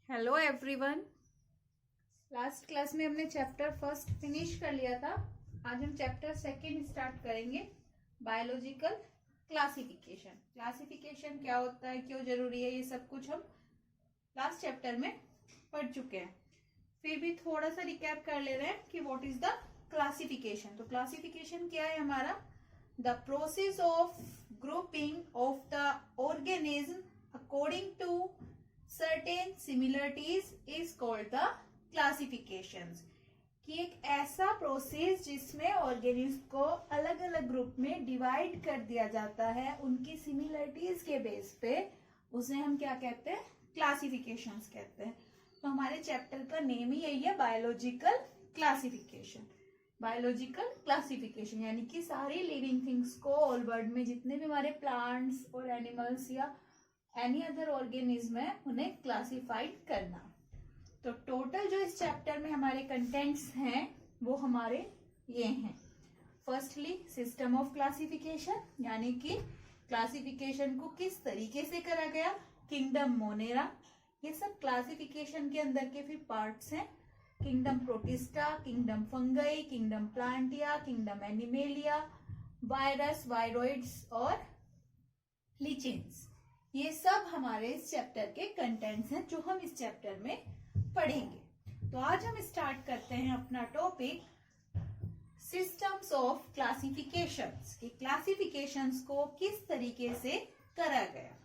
Hello everyone. Last class में हमने chapter first finish कर लिया था। आज हम चैप्टर सेकंड स्टार्ट करेंगे, बायोलॉजिकल क्लासिफिकेशन। क्लासिफिकेशन क्या होता है, क्यों जरूरी है, ये सब कुछ हम लास्ट चैप्टर में पढ़ चुके हैं। फिर भी थोड़ा सा रिकैप कर ले रहे हैं कि व्हाट इज द क्लासिफिकेशन। तो क्लासिफिकेशन क्या है हमारा? The process of grouping of the organism according to certain similarities is called the classifications। कि एक ऐसा प्रोसेस जिसमें ऑर्गेनिज्म को अलग अलग ग्रुप में डिवाइड कर दिया जाता है उनकी सिमिलरिटीज के बेस पे, उसे हम क्या कहते हैं? क्लासिफिकेशंस कहते हैं। तो हमारे चैप्टर का नेम ही यही है, बायोलॉजिकल क्लासिफिकेशन। बायोलॉजिकल क्लासिफिकेशन यानी कि सारी लिविंग थिंग्स को, ऑल वर्ल्ड में जितने भी हमारे प्लांट्स और एनिमल्स या एनी अदर ऑर्गेनिज्म है, उन्हें क्लासिफाइड करना। तो टोटल जो इस चैप्टर में हमारे कंटेंट्स हैं वो हमारे ये हैं। फर्स्टली सिस्टम ऑफ क्लासिफिकेशन, यानी कि क्लासिफिकेशन को किस तरीके से करा गया। किंगडम मोनेरा, ये सब क्लासिफिकेशन के अंदर के फिर पार्ट्स हैं। Kingdom Protista, kingdom fungi, kingdom प्लांटिया, kingdom Animalia, virus, viroids और लीचेंस, ये सब हमारे इस चैप्टर के कंटेंट्स हैं जो हम इस चैप्टर में पढ़ेंगे। तो आज हम स्टार्ट करते हैं अपना टॉपिक सिस्टम्स ऑफ क्लासिफिकेशंस, कि क्लासिफिकेशंस को किस तरीके से करा गया।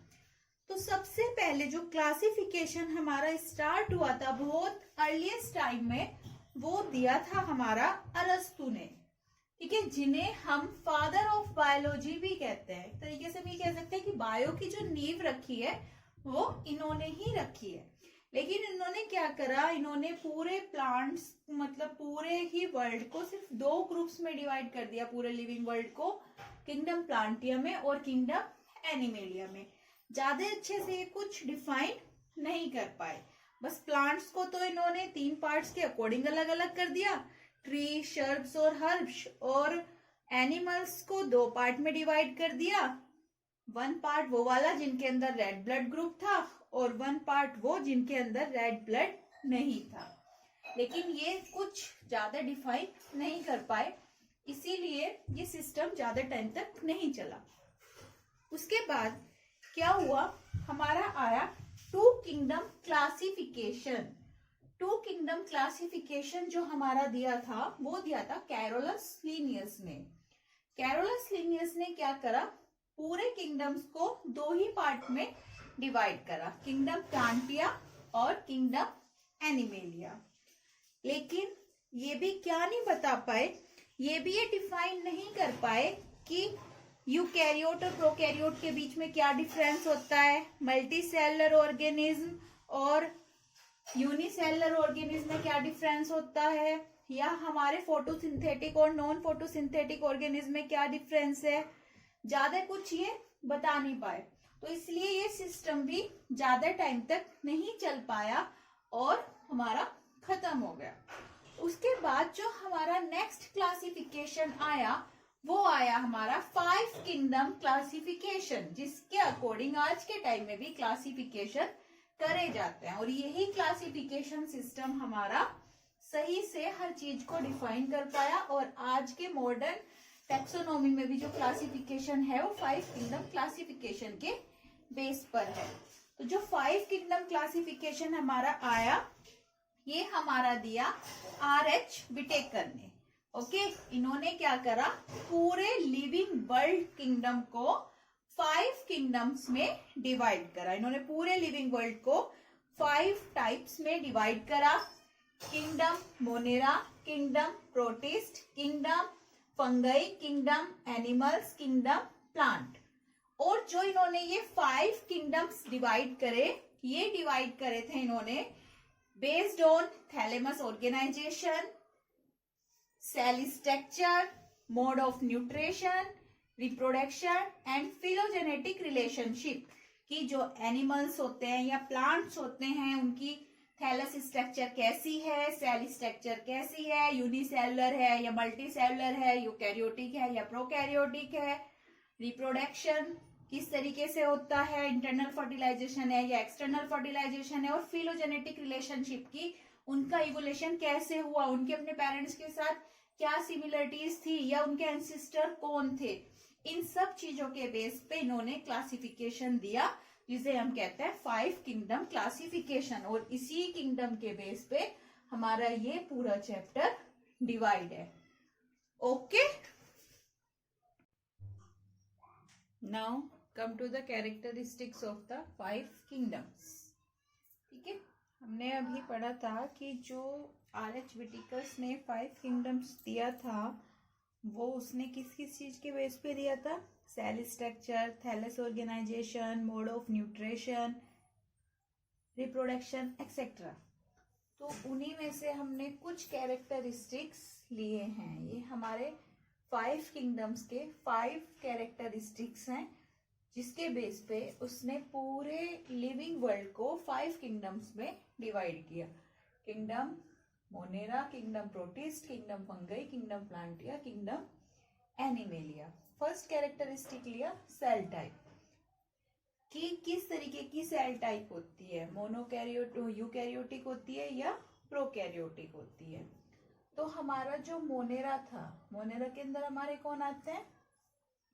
तो सबसे पहले जो क्लासिफिकेशन हमारा स्टार्ट हुआ था बहुत अर्लीस्ट टाइम में, वो दिया था हमारा अरस्तु ने, ठीक है, जिन्हें हम फादर ऑफ बायोलॉजी भी कहते हैं। एक तरीके से भी कह सकते हैं कि बायो की जो नींव रखी है वो इन्होंने ही रखी है। लेकिन इन्होंने क्या करा, इन्होंने पूरे प्लांट्स, मतलब पूरे ही वर्ल्ड को सिर्फ दो ग्रुप्स में डिवाइड कर दिया, पूरे लिविंग वर्ल्ड को, किंगडम प्लांटिया में और किंगडम एनिमेलिया में। ज्यादा अच्छे से ये कुछ डिफाइन नहीं कर पाए। बस प्लांट्स को तो इन्होंने 3 पार्ट्स के अकॉर्डिंग अलग अलग कर दिया, ट्री, शर्ब्स और हर्ब्स, और एनिमल्स को 2 पार्ट में डिवाइड कर दिया। 1 पार्ट वो वाला जिनके अंदर रेड ब्लड ग्रुप था और 1 पार्ट वो जिनके अंदर रेड ब्लड नहीं था। लेकिन ये कुछ ज्यादा डिफाइन नहीं कर पाए, इसीलिए ये सिस्टम ज्यादा टाइम तक नहीं चला। उसके बाद क्या हुआ, हमारा आया 2 किंगडम क्लासिफिकेशन। 2 किंगडम क्लासिफिकेशन जो हमारा दिया था वो दिया था कैरोलस लिनियस ने। कैरोलस लिनियस ने क्या करा, पूरे किंगडम्स को 2 ही पार्ट में डिवाइड करा, किंगडम प्लांटिया और किंगडम एनिमेलिया। लेकिन ये भी क्या नहीं बता पाए, ये भी ये डिफाइन नहीं कर पाए कि यूकैरियोट और प्रोकैरियोट के बीच में क्या डिफरेंस होता है, मल्टीसेलुलर ऑर्गेनिज्म और यूनिसेलुलर ऑर्गेनिज्म में क्या डिफरेंस होता है, या हमारे फोटोसिंथेटिक और नॉन फोटोसिंथेटिक ऑर्गेनिज्म में क्या डिफरेंस है। ज्यादा कुछ ये बता नहीं पाए, तो इसलिए ये सिस्टम भी ज्यादा टाइम तक नहीं चल पाया और हमारा खत्म हो गया। उसके बाद जो हमारा नेक्स्ट क्लासिफिकेशन आया वो आया हमारा 5 किंगडम क्लासिफिकेशन, जिसके अकॉर्डिंग आज के टाइम में भी क्लासिफिकेशन करे जाते हैं। और यही क्लासिफिकेशन सिस्टम हमारा सही से हर चीज को डिफाइन कर पाया, और आज के मॉडर्न टैक्सोनॉमी में भी जो क्लासिफिकेशन है वो 5 किंगडम क्लासिफिकेशन के बेस पर है। तो जो 5 किंगडम क्लासिफिकेशन हमारा आया, ये हमारा दिया RH विटेकर ने। ओके, इन्होंने क्या करा, पूरे लिविंग वर्ल्ड किंगडम को 5 किंगडम्स में डिवाइड करा। इन्होंने पूरे लिविंग वर्ल्ड को 5 टाइप्स में डिवाइड करा, kingdom monera, kingdom protist, kingdom fungi, kingdom animals, kingdom plant. और जो इन्होंने ये 5 किंगडम्स डिवाइड करे, ये डिवाइड करे थे इन्होंने based on thallus organisation, cell structure, mode of nutrition, reproduction and phylogenetic relationship, कि जो एनिमल्स होते हैं या प्लांट्स होते हैं उनकी थैलस स्ट्रक्चर कैसी है, सेल स्ट्रक्चर कैसी है, यूनिसेलुलर है या मल्टीसेलुलर है, यूकैरियोटिक है या प्रोकैरियोटिक है, रिप्रोडक्शन किस तरीके से होता है, इंटरनल फर्टिलाइजेशन है या एक्सटर्नल फर्टिलाइजेशन है, और फिलोजेनेटिक रिलेशनशिप की उनका इवोल्यूशन कैसे हुआ, उनके अपने पेरेंट्स के साथ क्या सिमिलरिटीज थी या उनके एंसेस्टर कौन थे, इन सब चीजों के बेस पे इन्होंने क्लासिफिकेशन दिया जिसे हम कहते हैं 5 किंगडम क्लासिफिकेशन। और इसी किंगडम के बेस पे हमारा ये पूरा चैप्टर डिवाइड है। Okay, now come to the characteristics of the 5 kingdoms. ठीक है, हमने अभी पढ़ा था कि जो R.H. विटिकर्स ने 5 किंगडम्स दिया था वो उसने किस किस चीज के बेस पे दिया था, cell structure, thallus organisation, mode of nutrition, reproduction etcetera. तो उन्हीं में से हमने कुछ कैरेक्टरिस्टिक्स लिए हैं। ये हमारे 5 किंगडम्स के 5 कैरेक्टरिस्टिक्स हैं जिसके बेस पे उसने पूरे लिविंग वर्ल्ड को 5 किंगडम्स में डिवाइड किया। Kingdom monera, kingdom protist, kingdom fungi, kingdom प्लांटिया, kingdom animalia. First characteristic लिया सेल टाइप, कि किस तरीके की सेल टाइप होती है, मोनोकैरियोट यूकैरियोटिक होती है या प्रोकैरियोटिक होती है। तो हमारा जो मोनेरा था, मोनेरा के अंदर हमारे कौन आते हैं,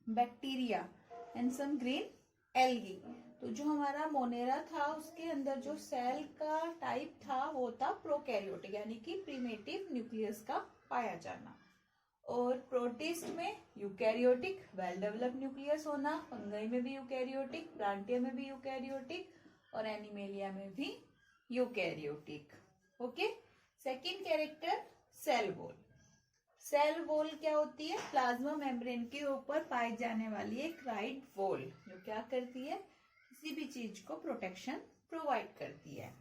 bacteria and some green algae. तो जो हमारा मोनेरा था उसके अंदर जो सेल का टाइप था वो था प्रोकैरियोटिक, यानी कि प्रिमिटिव न्यूक्लियस का पाया जाना। और प्रोटिस्ट में यूकैरियोटिक, वेल डेवलप्ड न्यूक्लियस होना, फंगई में भी यूकैरियोटिक, प्लांटिया में भी यूकैरियोटिक, और एनिमेलिया में भी eukaryotic. Okay, second character cell wall. Cell wall क्या होती है, प्लाज्मा मेम्ब्रेन के ऊपर पाई जाने वाली एक राइट वॉल जो क्या करती है, किसी भी चीज को प्रोटेक्शन प्रोवाइड करती है।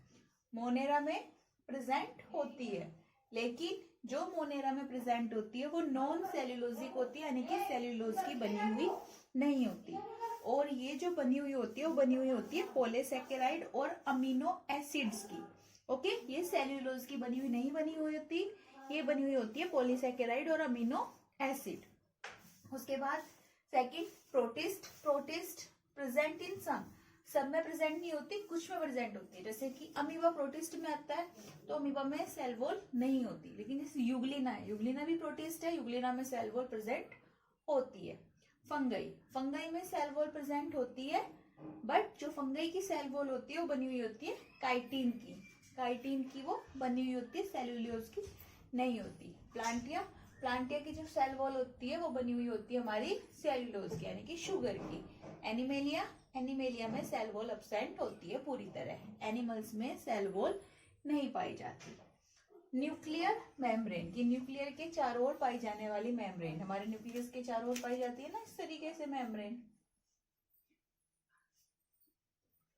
मोनेरा में प्रेजेंट होती है, लेकिन जो मोनेरा में प्रेजेंट होती है वो नॉन सेल्यूलोजिक होती है, यानी कि सेल्यूलोज की बनी हुई नहीं होती। और ये जो बनी हुई होती है वो बनी हुई होती है पॉलीसैकेराइड और अमीनो एसिड्स की। ओके, ये सेल्यूलोज की बनी हुई नहीं बनी हुई होती, ये बनी हुई होती है पॉलीसैकेराइड और अमीनो एसिड। उसके बाद second protist. Protist present in सब में प्रेजेंट नहीं होती, कुछ में प्रेजेंट होती है। जैसे कि अमीबा प्रोटिस्ट में आता है, तो अमीबा में सेल वॉल नहीं होती, लेकिन जैसे यूग्लिना है, यूग्लिना भी प्रोटिस्ट है, यूग्लिना में सेल वॉल प्रेजेंट होती है। फंगई, फंगई में सेल वॉल प्रेजेंट होती है, बट जो फंगई की सेल वॉल होती है वो बनी हुई होती है काइटिन की, काइटिन की वो बनी हुई होती है, सेल्यूलोज की नहीं होती। प्लांटिया, प्लांटिया की जो सेल वॉल होती है वो बनी हुई होती है हमारी सेल्यूलोज की, यानी कि शुगर की। एनिमेलिया, एनिमेलिया में सेल वॉल एब्सेंट होती है पूरी तरह, एनिमल्स में सेल वॉल नहीं पाई जाती। न्यूक्लियर मेम्ब्रेन, की न्यूक्लियर के चारों ओर पाई जाने वाली मेम्ब्रेन, हमारे न्यूक्लियस के चारों ओर पाई जाती है ना इस तरीके से मेम्ब्रेन,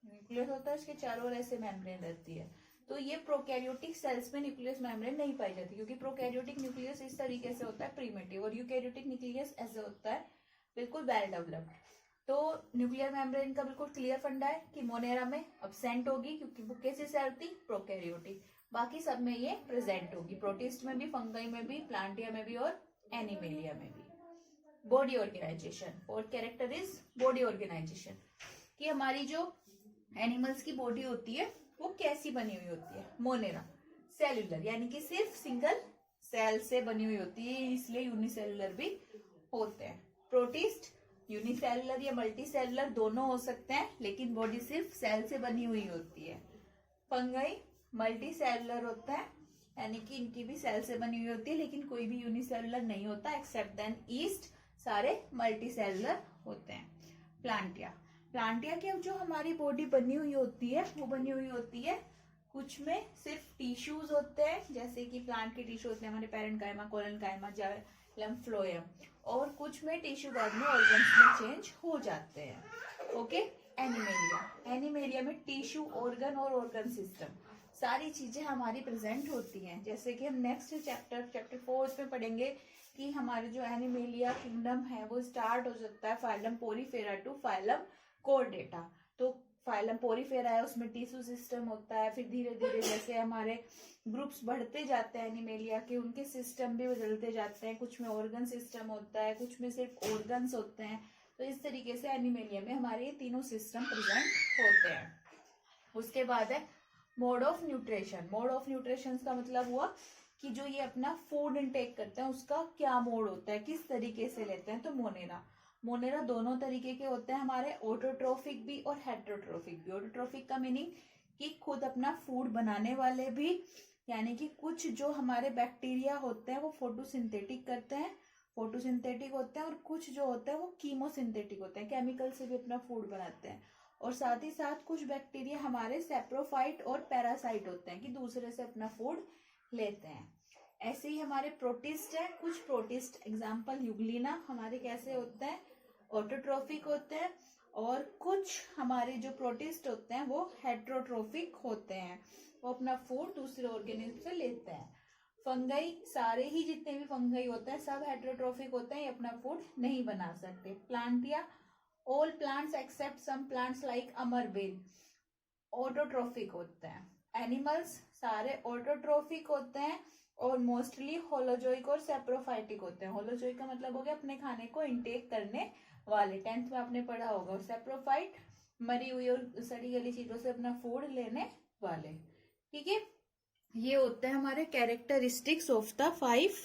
न्यूक्लियस होता है इसके चारों ओर ऐसे मेम्ब्रेन रहती है। तो ये प्रोकैरियोटिक सेल्स में न्यूक्लियस मेम्ब्रेन नहीं पाई जाती, क्योंकि प्रोकैरियोटिक न्यूक्लियस इस तरीके से होता है प्रिमिटिव, और यूकैरियोटिक न्यूक्लियस ऐसे होता है बिल्कुल वेल डेवलप्ड। तो न्यूक्लियर मेम्ब्रेन का बिल्कुल क्लियर फंडा है कि मोनेरा में अब्सेंट होगी, क्योंकि वो कैसी सेल थी, प्रोकैरियोटिक। बाकी सब में ये प्रेजेंट होगी, प्रोटिस्ट में भी, फंगई में भी, प्लांटिया में भी और एनिमेलिया में भी। Body organisation, fourth character is body organisation, कि हमारी जो एनिमल्स की बॉडी होती है वो कैसी बनी हुई होती है। मोनेरा सेल्यूलर, यानी कि सिर्फ सिंगल सेल से बनी हुई होती है, इसलिए यूनिसेलुलर भी होते हैं। प्रोटिस्ट यूनिसेलुलर या मल्टी सेलुलर दोनों हो सकते हैं, लेकिन बॉडी सिर्फ सेल से बनी हुई होती है। फंगई मल्टी सेलुलर होता है, यानी कि इनकी भी सेल से बनी हुई होती है, लेकिन कोई भी यूनिसेलुलर नहीं होता एक्सेप्ट देन ईस्ट, सारे मल्टी सेलुलर होते हैं। प्लांटिया, प्लांटिया की जो हमारी बॉडी बनी हुई होती है वो बनी हुई होती है, कुछ में सिर्फ टिश्यूज होते हैं, जैसे कि प्लांट के टिश्यू होते हैं हमारे पैरेंकाइमा, कोलेनकाइमा, जाइलम, फ्लोएम, और कुछ में टिश्यू बाद में ऑर्गन्स में चेंज हो जाते हैं। ओके, एनिमेलिया, एनिमेलिया में टिश्यू, ऑर्गन और ऑर्गन सिस्टम सारी चीजें हमारी प्रेजेंट होती हैं। जैसे कि हम नेक्स्ट चैप्टर 4 में पढ़ेंगे कि हमारे जो एनिमेलिया किंगडम है वो स्टार्ट हो सकता है phylum porifera to phylum chordata. तो फाइलम पोरीफेरा है, उसमें टिश्यू सिस्टम होता है, फिर धीरे धीरे जैसे हमारे ग्रुप्स बढ़ते जाते हैं एनिमेलिया के, उनके सिस्टम भी बदलते जाते हैं, कुछ में ऑर्गन सिस्टम होता है, कुछ में सिर्फ ऑर्गन्स होते हैं, तो इस तरीके से एनिमेलिया में हमारे ये तीनों सिस्टम प्रेजेंट होते हैं। उसके बाद है mode of nutrition. Mode of nutrition का मतलब हुआ कि जो ये अपना फूड इनटेक करते हैं उसका क्या मोड होता है, किस तरीके से लेते हैं। तो मोनेरा दोनों तरीके के होते हैं हमारे, ऑटोट्रोफिक भी और हेट्रोट्रोफिक भी। ऑटोट्रोफिक का मीनिंग कि खुद अपना फूड बनाने वाले भी, यानी कि कुछ जो हमारे बैक्टीरिया होते हैं वो फोटोसिंथेटिक करते हैं, फोटोसिंथेटिक होते हैं, और कुछ जो होते हैं वो कीमोसिंथेटिक होते हैं, केमिकल से भी अपना फूड बनाते हैं। और साथ ही साथ कुछ बैक्टीरिया हमारे सेप्रोफाइट और पैरासाइट होते हैं कि दूसरे से अपना फूड लेते हैं। ऐसे ही हमारे प्रोटिस्ट है, कुछ प्रोटिस्ट एग्जाम्पल यूग्लिना हमारे कैसे होते हैं, ऑटोट्रोफिक होते हैं, और कुछ हमारे जो प्रोटिस्ट होते हैं वो हेट्रोट्रोफिक होते हैं, वो अपना फूड दूसरे ऑर्गेनिज्म से लेते हैं। फंगई, सारे ही जितने भी फंगई होते हैं सब हेट्रोट्रोफिक होते हैं, ये अपना फूड नहीं बना सकते। Plantae, all plants except some plants like अमरबेल ऑटोट्रोफिक होते हैं। एनिमल्स सारे ऑटोट्रोफिक होते हैं और मोस्टली होलोजोइक और सेप्रोफाइटिक होते हैं। होलोजोइक का मतलब हो गया अपने खाने को इंटेक करने वाले, 10th में आपने पढ़ा होगा। और सेप्रोफाइट मरी हुई और सड़ी गली चीजों से अपना फूड लेने वाले। ठीक है, ये होते हैं हमारे कैरेक्टरिस्टिक्स ऑफ द 5